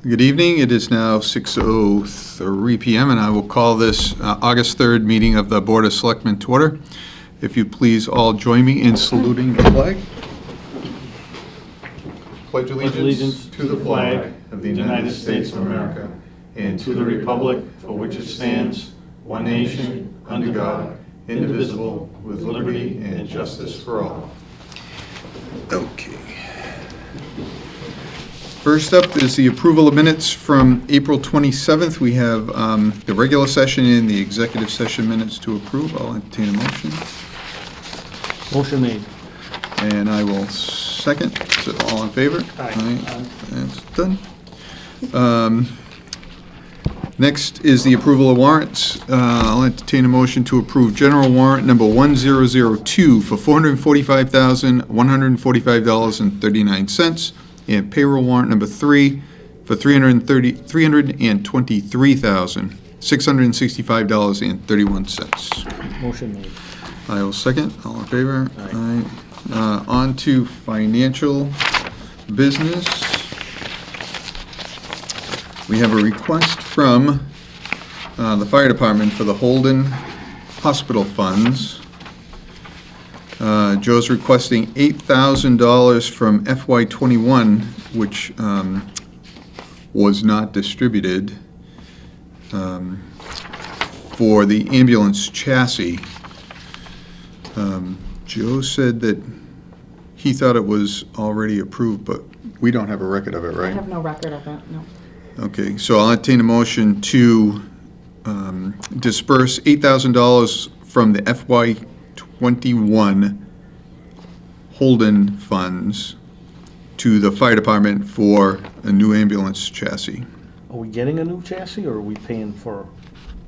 Good evening. It is now 6:03 p.m. and I will call this August 3rd meeting of the Board of Selectmen to order. If you please all join me in saluting the flag. Pledge allegiance to the flag of the United States of America and to the republic for which it stands, one nation, under God, indivisible, with liberty and justice for all. Okay. First up is the approval of minutes from April 27th. We have the regular session and the executive session minutes to approve. I'll entertain a motion. Motion made. And I will second. Is it all in favor? Aye. That's done. Next is the approval of warrants. I'll entertain a motion to approve general warrant number 1002 for $445,145.39. And payroll warrant number 3 for $323,665.31. Motion made. I will second. All in favor? Aye. On to financial business. We have a request from the fire department for the Holden Hospital funds. Joe's requesting $8,000 from FY21, which was not distributed, for the ambulance chassis. Joe said that he thought it was already approved, but we don't have a record of it, right? I have no record of it, no. Okay, so I'll entertain a motion to disperse $8,000 from the FY21 Holden funds to the fire department for a new ambulance chassis. Are we getting a new chassis, or are we paying for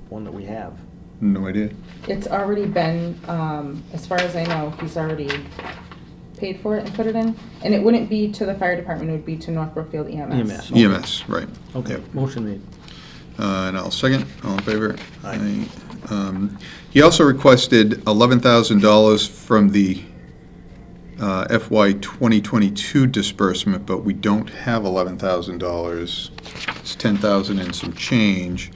one that we have? No idea. It's already been, as far as I know, he's already paid for it and put it in. And it wouldn't be to the fire department, it would be to North Brookfield EMS. EMS. Okay. EMS, right. Okay, Yep. motion made. And I'll second. All in favor? Aye. He also requested $11,000 from the FY 2022 disbursement, but we don't have $11,000. It's $10,000 and some change.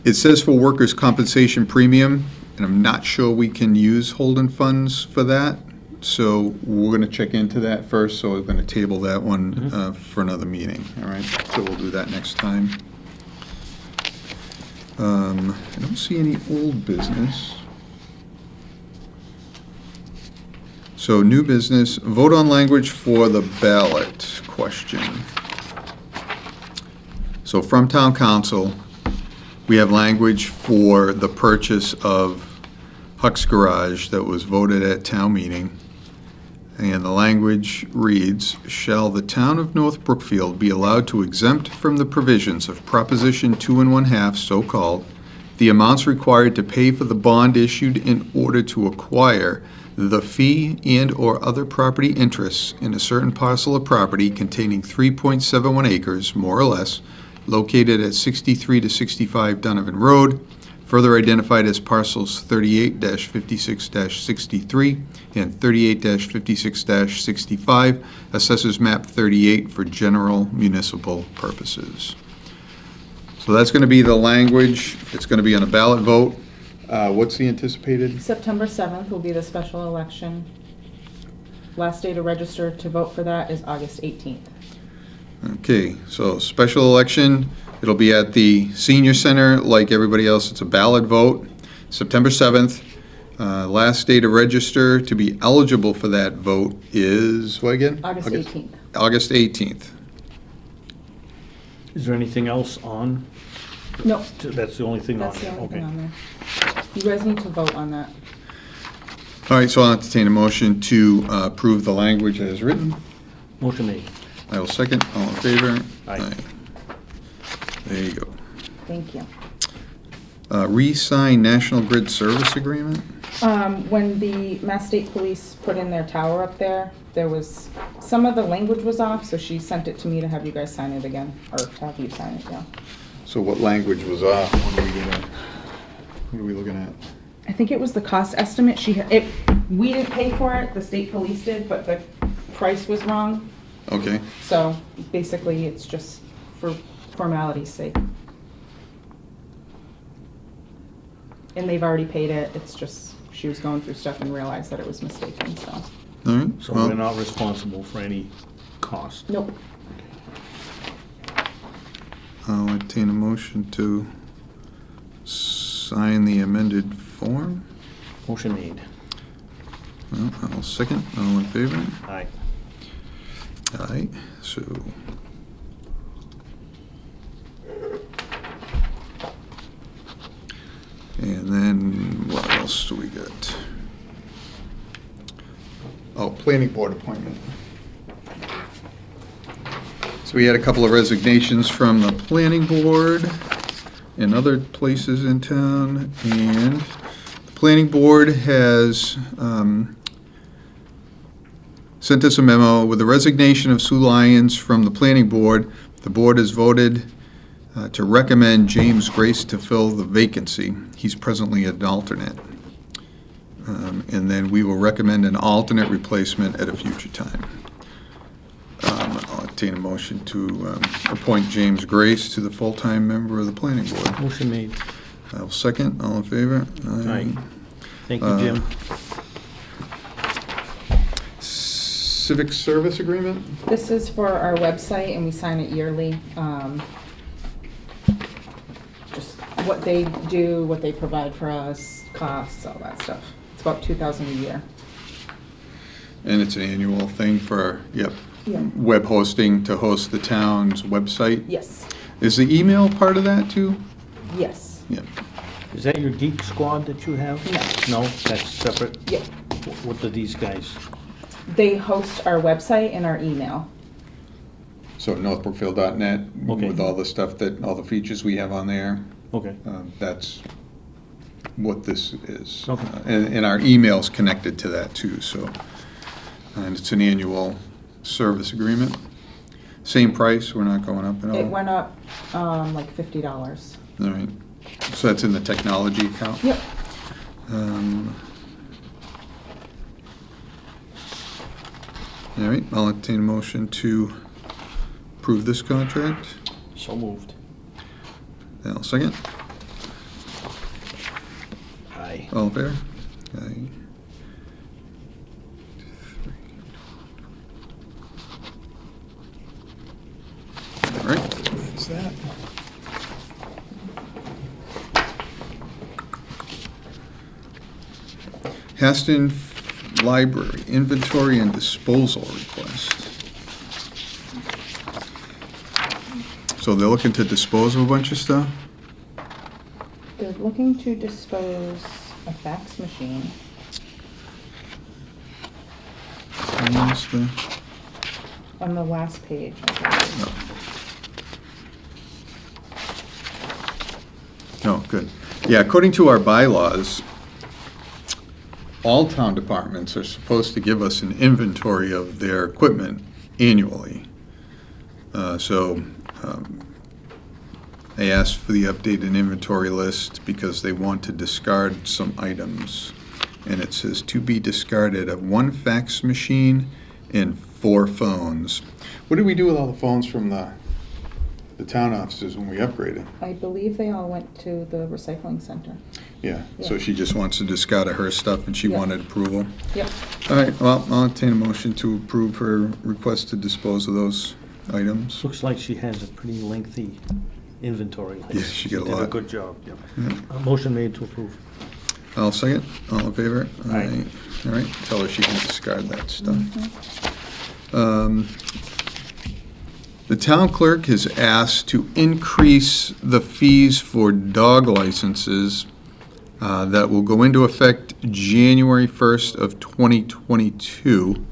It says for workers' compensation premium, and I'm not sure we can use Holden funds for that. So we're going to check into that first, so we're going to table that one for another meeting, all right? So we'll do that next time. I don't see any old business. So new business, vote on language for the ballot question. So from town council, we have language for the purchase of Huck's Garage that was voted at town meeting. And the language reads, shall the town of North Brookfield be allowed to exempt from the provisions of Proposition 2 1/2, so-called, the amounts required to pay for the bond issued in order to acquire the fee and/or other property interests in a certain parcel of property containing 3.71 acres, more or less, located at 63 to 65 Donovan Road, further identified as parcels 38-56-63 and 38-56-65, Assessors Map 38 for general municipal purposes. So that's going to be the language. It's going to be on a ballot vote. What's the anticipated? September 7th will be the special election. Last day to register to vote for that is August 18th. Okay, so special election, it'll be at the senior center like everybody else. It's a ballot vote, September 7th. Last day to register to be eligible for that vote is, what again? August 18th. August 18th. Is there anything else on? No, That's the only thing on that's the there? only thing Okay. on there. You guys need to vote on that. All right, so I'll entertain a motion to approve the language as written. Motion made. I will second. All in favor? Aye. There you go. Thank you. Re-sign National Grid Service Agreement. When the Mass State Police put in their tower up there, there was, some of the language was off, so she sent it to me to have you guys sign it again, or to have you sign it, yeah. So what language was off? What are we looking at? I think it was the cost estimate. We didn't pay for it, the state police did, but the price was wrong. Okay, So basically, it's just for formality's sake. And they've already paid it, it's just, she was going through stuff and realized that it was mistaken, so. all right. So well, we're not responsible for any cost. Nope. I'll entertain a motion to sign the amended form. Motion made. Well, I'll second. All in favor? Aye. Aye, so. And then, what else do we got? Oh, planning board appointment. So we had a couple of resignations from the planning board and other places in town, and the planning board has sent us a memo with the resignation of Sue Lyons from the planning board. The board has voted to recommend James Grace to fill the vacancy. He's presently an alternate. And then we will recommend an alternate replacement at a future time. I'll entertain a motion to appoint James Grace to the full-time member of the planning board. Motion made. I'll second. All in favor? Aye. Thank you, Jim. Civic service agreement? This is for our website, and we sign it yearly. Just what they do, what they provide for us, costs, all that stuff. It's about $2,000 a year. And it's an annual thing for, Yeah. web hosting to host the town's website? Yes. Is the email part of that too? Yes. Yeah. Is that your geek squad that you have? No. No, that's separate? Yeah. What do these guys? They host our website and our email. So northbrookfield.net, Okay. with all the stuff that, all the features we have on there, Okay. that's what this is. Okay. And our email's connected to that too, so. And it's an annual service agreement. Same price, we're not going up at all? It went up like $50. All right, so that's in the technology account? Yep. All right, I'll entertain a motion to approve this contract. So moved. I'll second. Aye. All in favor? Aye. All right, that's that. Heston Library Inventory and Disposal Request. So they're looking to dispose of a bunch of stuff? They're looking to dispose a fax machine. What's the- On the last page, I believe. Oh, good. Yeah, according to our bylaws, all town departments are supposed to give us an inventory of their equipment annually. So they asked for the updated inventory list because they want to discard some items. And it says to be discarded of 1 fax machine and 4 phones. What did we do with all the phones from the town offices when we upgraded? I believe they all went to the recycling center. Yeah, so Yeah. she just wants to discard of her stuff and she Yeah. wanted approval. Yep. All right, well, I'll entertain a motion to approve her request to dispose of those items. Looks like she has a pretty lengthy inventory list. Yeah, she got a did lot. a good job, yep. Yeah. Motion made to approve. I'll second. All in favor? Aye. All right, tell her she can discard that stuff. The town clerk has asked to increase the fees for dog licenses that will go into effect January 1st of 2022.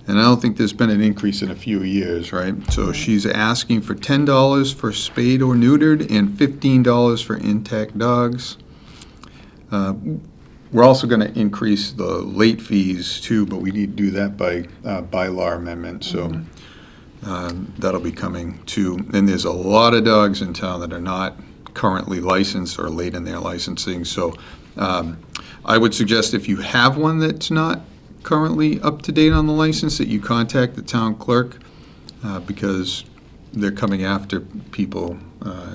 And I don't think there's been an increase in a few years, right? So she's asking for $10 for spayed or neutered and $15 for intact dogs. We're also going to increase the late fees too, but we need to do that by bylaw amendment, so that'll be coming too. And there's a lot of dogs in town that are not currently licensed or late in their licensing, so I would suggest if you have one that's not currently up to date on the license, that you contact the town clerk, because they're coming after people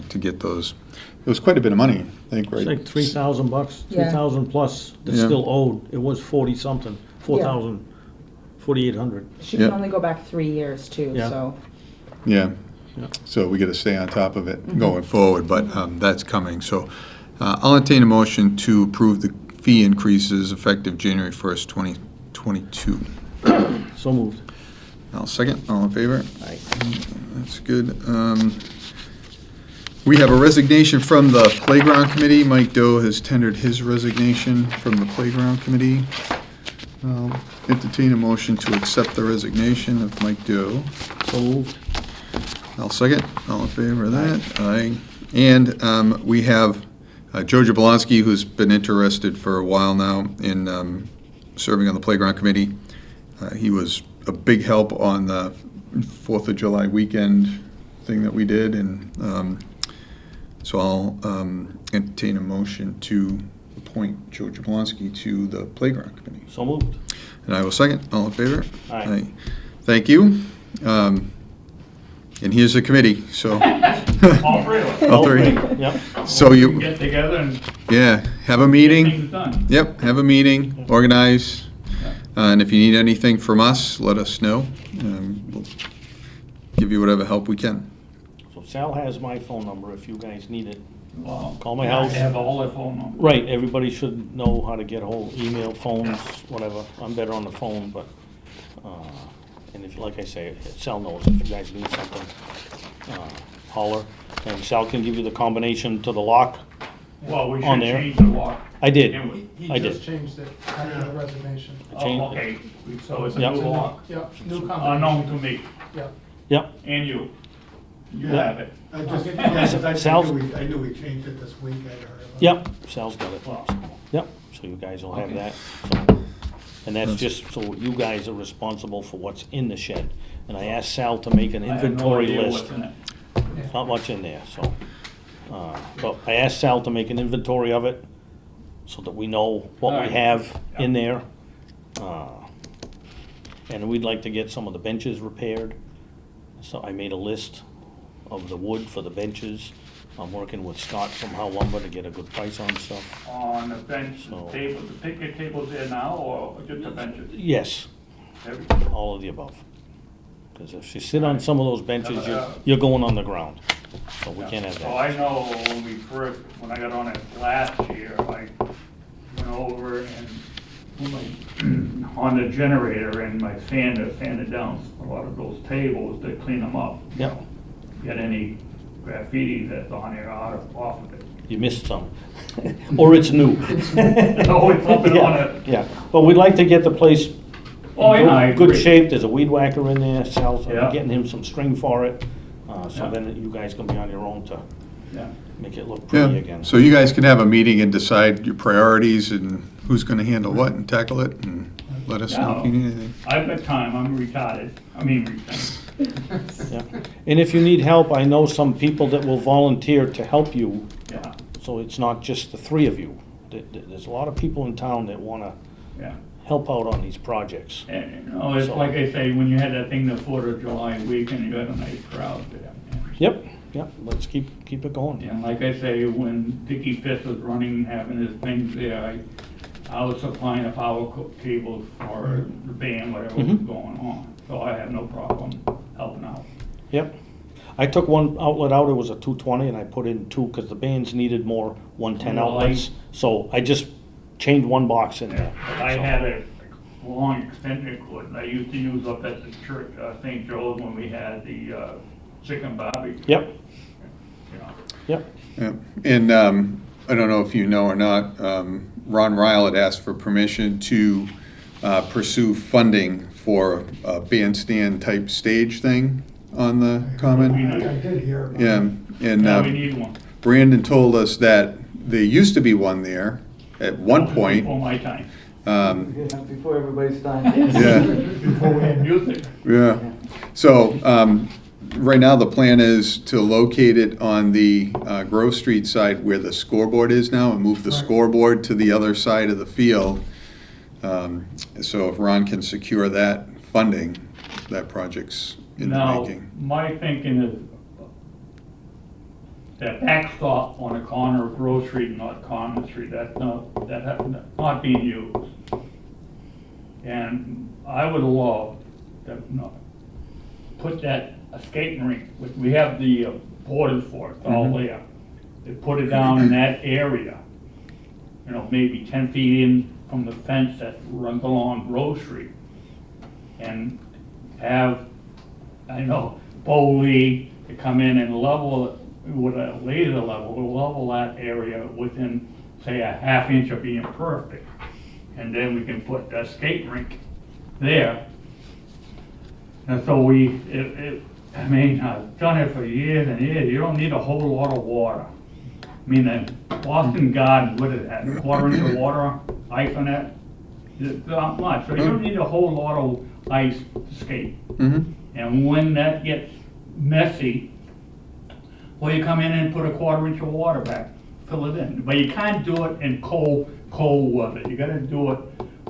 to get those. It was quite a bit of money, I think, right? It's like $3,000, Yeah. 3,000 plus that's Yeah. still owed. It was 40-something, 4,000, 4,800. She can Yep. only go back 3 years too, Yeah. so. Yeah. Yeah. So we got to stay on top of it going forward, but that's coming. So I'll entertain a motion to approve the fee increases effective January 1st, 2022. So moved. I'll second. All in favor? Aye. That's good. We have a resignation from the Playground Committee. Mike Doe has tendered his resignation from the Playground Committee. I'll entertain a motion to accept the resignation of Mike Doe. So moved. I'll second. All in favor of that? Aye. And we have Joe Jablonski, who's been interested for a while now in serving on the Playground Committee. He was a big help on the 4th of July weekend thing that we did, and so I'll entertain a motion to appoint Joe Jablonski to the Playground Committee. So moved. And I will second. All in favor? Aye. Thank you. And here's the committee, so. All three of us. All three. Yep. So We you, can get together and yeah, have a get meeting. things done. Yep, have a meeting, organize. And if you need anything from us, let us know. We'll give you whatever help we can. So Sal has my phone number if you guys need it. Well, Call my yeah, I house. have all their phone numbers. Right, everybody should know how to get hold, email, phones, whatever. I'm better on the phone, but, and if, like I say, Sal knows if you guys need something, holler. And Sal can give you the combination to the lock. Well, we On should there. change the lock. I did. Can we? I He just did. changed it after the resignation. Change- Oh, okay, so it's a Yep. new lock, Yep, new unknown combination. to me Yep. Yep, and you. You Yeah. have it. I just, Yeah, yeah, 'cause Sal's- I knew we changed it this week, I heard about it. yep, Sal's got it. Well, Yep, so you guys will have Okay. that. So- And that's just so you guys are responsible for what's in the shed. And I asked Sal to make an I have no inventory idea list. what's in it. There's not much in there, so. But I asked Sal to make an inventory of it, so that we know what we Alright. have in there. And we'd like to get some of the benches repaired. So I made a list of the wood for the benches. I'm working with Scott from How Lumber to get a good price on stuff. On the bench, So- the table, the picnic tables there now, or just the benches? Yes, Everything? all of the above. Because if you sit on some of those benches, you're going on the ground. So we can't have So that. I know when we first, when I got on it last year, I went over and put my, on the generator and my sanded down a lot of those tables to clean them up. Yep, Get any graffiti that's on there off of it. you missed some. Or it's new. No, it's up and on Yeah, it. yeah, but we'd like to get the place Oh, yeah, I in good agree. shape. There's a weed whacker in there, Sal's Yeah. getting him some string for it. So Yeah. then you guys can be on your own to Yeah. make it look pretty Yeah, again. so you guys can have a meeting and decide your priorities and who's gonna handle what and tackle it, and let us know if you need anything. I've got time, I'm retired, retired. Yeah. And if you need help, I know some people that will volunteer to help you, Yeah, so it's not just the three of you. There's a lot of people in town that wanna yeah. help out on these projects. And, you know, it's like I say, when you had that thing the 4th of July weekend, you had a nice crowd there. Yep, yep, let's keep it going. And like I say, when Dickie Fist was running, having his things there, I was supplying the power cables for the band, whatever was Mhm. going on. So I have no problem helping out. Yep. I took one outlet out, it was a 220, and I put in two, because the bands needed more 110 Well, outlets. So I just changed one box in there. I So- had a long extension cord, I used to use up at the church, St. Joe's, when we had the chicken barbecue. Yep, You know. yep. Yeah. And I don't know if you know or not, Ron Ryle had asked for permission to pursue funding for a bandstand-type stage thing on the common. I did hear about it. Yeah, and Now we need one. Brandon told us that there used to be one there at one point. Before my time, Before everybody's time. Yeah, before we had music. yeah. So, right now, the plan is to locate it on the Grove Street side where the scoreboard is now, and move the Right. scoreboard to the other side of the field, So if Ron can secure that funding, that project's in the Now, making. my thinking is that backstop on the corner of Grove Street and not Common Street, that's not being used. And I would love to put that a skating rink, we have the borders for it, it's all there. They put it down in that area, you know, maybe 10 feet in from the fence that runs along Grove Street. And have, I know, Bowley to come in and level it with a laser level, to level that area within, say, a half inch of being perfect. And then we can put a skate rink there. And so I mean, I've done it for years and years, you don't need a whole lot of water. I mean, the Boston Garden, what is that, a quarter inch of water, ice on that? It's not much, so you don't need a whole lot of ice to skate. And when that gets messy, well, you come in and put a quarter inch of water back, fill it in. But you can't do it in cold weather. You gotta do it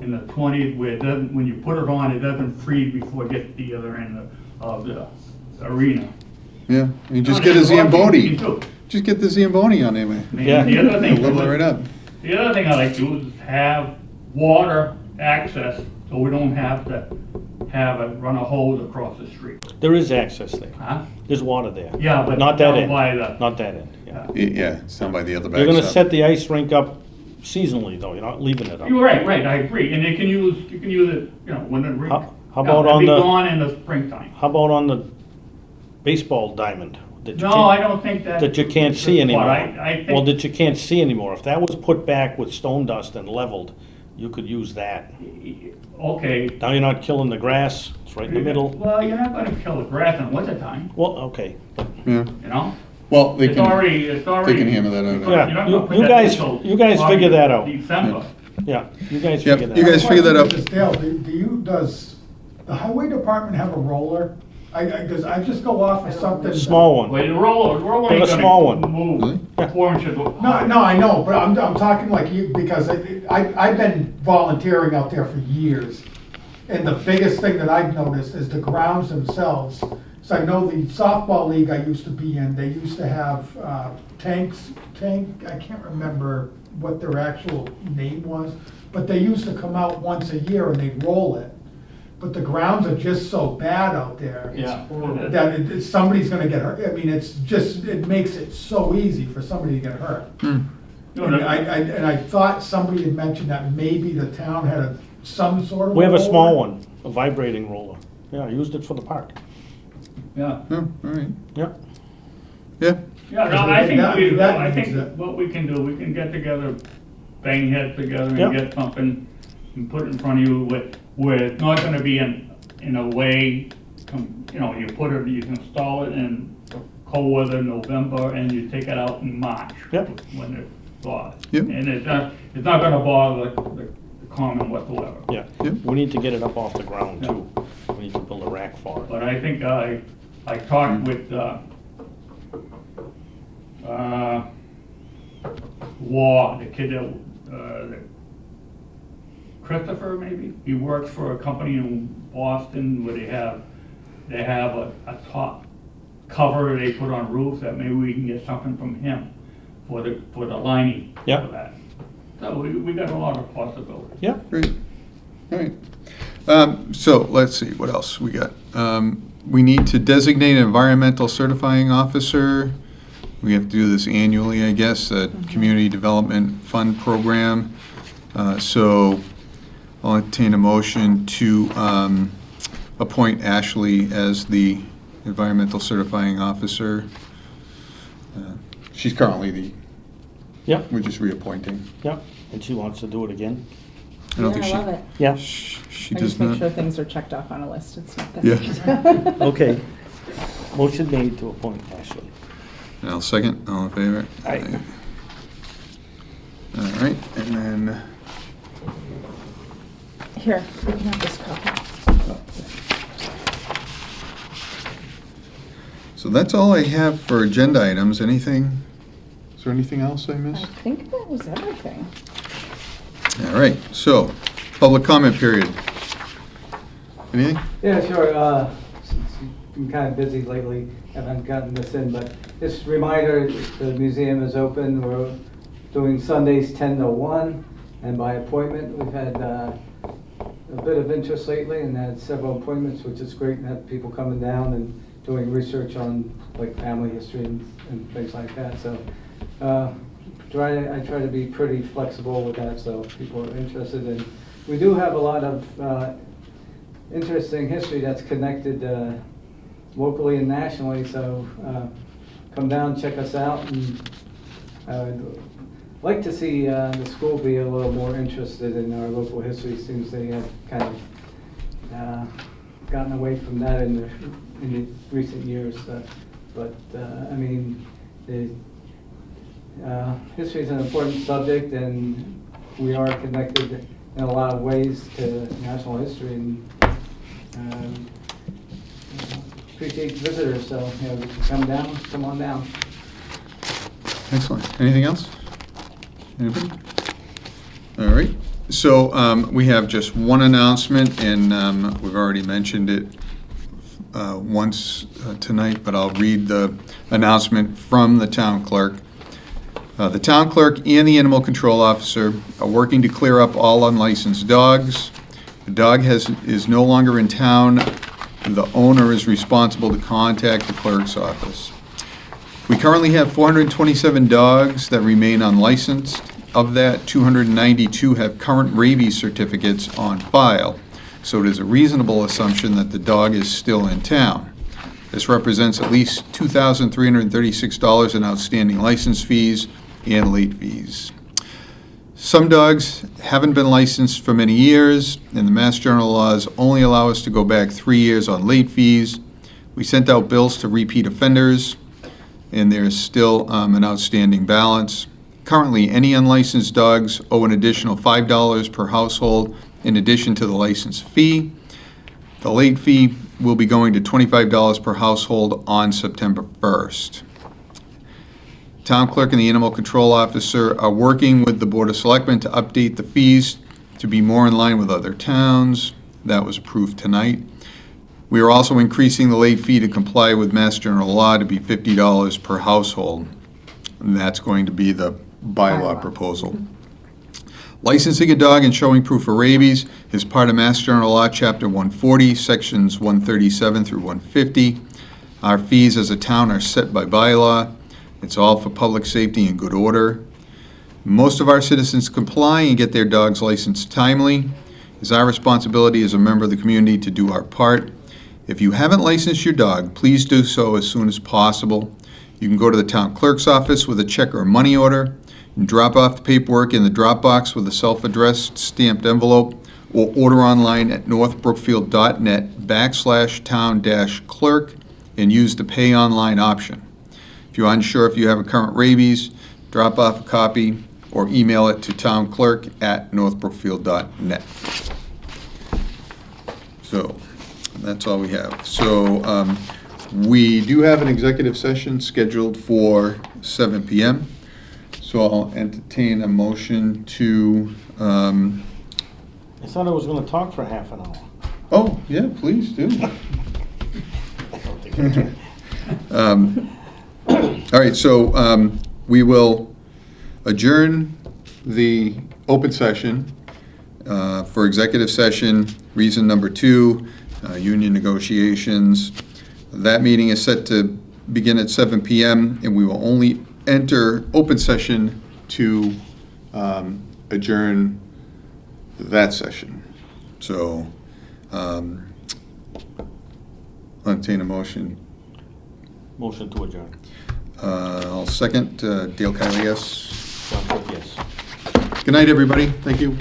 in the 20s where it doesn't, when you put it on, it doesn't freeze before it gets to the other end of the arena. Yeah, you just No, get a there's a lot of things Zamboni. you can do. Just get the Zamboni on there, I man. mean, Yeah. The other thing, Level it right up. the other thing I like to do is have water access, so we don't have to have it run a hose across the street. There is access there. Huh? There's water there. Yeah, but Not that down end. by the, Not that end, yeah. Yeah, it's down by the other You're gonna backside. set the ice rink up seasonally, though, you're not leaving it up. you're right, I agree, and you can use it, you know, when the rink. How about it'll on be the- gone in the springtime. How about on the baseball diamond? that you No, can't- I don't think that. That you can't see anymore. I Well, think, that you can't see anymore. If that was put back with stone dust and leveled, you could use that. okay. Now you're not killing the grass, it's right in the middle. Well, you're not gonna kill the grass in wintertime, Well, okay, but, Yeah, you know? well, they It's can, already. they can hammer that out. Yeah, You're not you- gonna put you that guys- until you guys probably figure that out. December. yeah, you guys Yep, figure that you out. guys figure that out. Dale, does the highway department have a roller? Does I just go off of something? Small one. Well, the roller Have a ain't small one. gonna Really? move 4 inches. No, I know, but I'm talking like you, because I've been volunteering out there for years. And the biggest thing that I've noticed is the grounds themselves. So I know the softball league I used to be in, they used to have I can't remember what their actual name was, but they used to come out once a year and they'd roll it. But the grounds are just so bad out there. Yeah. That somebody's gonna get hurt. I mean, it makes it so easy for somebody to get hurt. You And know, I thought somebody had mentioned that maybe the town had some sort of. We have a small roller. one, a vibrating roller. Yeah, I used it for the park. Yeah. Oh, all right. Yeah. Yeah, Yeah, no, I think That I means think that- what we can do, we can get together, bang heads together Yeah. and get something and put it in front of you where it's not gonna be in a way, you know, you put it, you can install it in cold weather, November, and you take it out in March. Yep. When it thaws. Yep. And it's not gonna bother the common whatsoever. Yeah, Yep. we need to get it up off the ground too. We need to build a rack for it. But I think I talked with, Law, the kid that, Christopher maybe, he works for a company in Boston where they have a top cover they put on roofs, that maybe we can get something from him for the lining Yeah. for that. So we got a lot of possibilities. Yeah, great. All right. So let's see, what else we got? We need to designate an environmental certifying officer. We have to do this annually, I guess, a community development fund program. So I'll entertain a motion to appoint Ashley as the environmental certifying officer. She's currently yeah, we're just reappointing. yeah. And she wants to do it again? I don't think Yeah, I love it. Yeah. She I does just make not. sure things are checked off on a list. It's not that. Yeah. Okay. Motion made to appoint Ashley. And I'll second, all in favor? Aye. All right, and then, Here, you can have this copy. so that's all I have for agenda items. Anything, is there anything else I I missed? think that was everything. All right, so Public comment period. Anything? Yeah, sure. Since you've been kind of busy lately, haven't gotten this in, but just a reminder, the museum is open. We're doing Sundays 10 to 1, and by appointment. We've had a bit of interest lately and had several appointments, which is great, and have people coming down and doing research on like family history and things like that. So I try to be pretty flexible with that, so if people are interested. And we do have a lot of interesting history that's connected locally and nationally, so come down, check us out, and I'd like to see the school be a little more interested in our local history. Seems they have kind of gotten away from that in the recent years, but I mean, history is an important subject, and we are connected in a lot of ways to national history, and appreciate visitors, so you know, come on down. Excellent. Anything else? Anybody? All right. So we have just one announcement, and we've already mentioned it once tonight, but I'll read the announcement from the town clerk. The town clerk and the animal control officer are working to clear up all unlicensed dogs. The dog is no longer in town. The owner is responsible to contact the clerk's office. We currently have 427 dogs that remain unlicensed. Of that, 292 have current rabies certificates on file, so it is a reasonable assumption that the dog is still in town. This represents at least $2,336 in outstanding license fees and late fees. Some dogs haven't been licensed for many years, and the Mass General laws only allow us to go back 3 years on late fees. We sent out bills to repeat offenders, and there's still an outstanding balance. Currently, any unlicensed dogs owe an additional $5 per household in addition to the license fee. The late fee will be going to $25 per household on September 1st. Town clerk and the animal control officer are working with the Board of Selectmen to update the fees to be more in line with other towns. That was approved tonight. We are also increasing the late fee to comply with Mass General Law to be $50 per household. And that's going to be the bylaw proposal. Licensing a dog and showing proof of rabies is part of Mass General Law, Chapter 140, Sections 137 through 150. Our fees as a town are set by bylaw. It's all for public safety and good order. Most of our citizens comply and get their dogs licensed timely. It's our responsibility as a member of the community to do our part. If you haven't licensed your dog, please do so as soon as possible. You can go to the town clerk's office with a check or a money order and drop off the paperwork in the drop box with a self-addressed stamped envelope, or order online at northbrookfield.net/town-clerk and use the pay online option. If you're unsure if you have a current rabies, drop off a copy or email it to townclerk@northbrookfield.net. So that's all we have. So we do have an executive session scheduled for 7 p.m. So I'll entertain a motion to, I thought I was gonna talk for half an hour. oh, yeah, please do. I don't think I can. All right, so we will adjourn the open session for executive session. Reason number 2, union negotiations. That meeting is set to begin at 7 p.m. and we will only enter open session to adjourn that session. So I'll entertain a motion. Motion to adjourn. I'll second. Dale Kiley, yes. John Cook, yes. Good night, everybody. Thank you.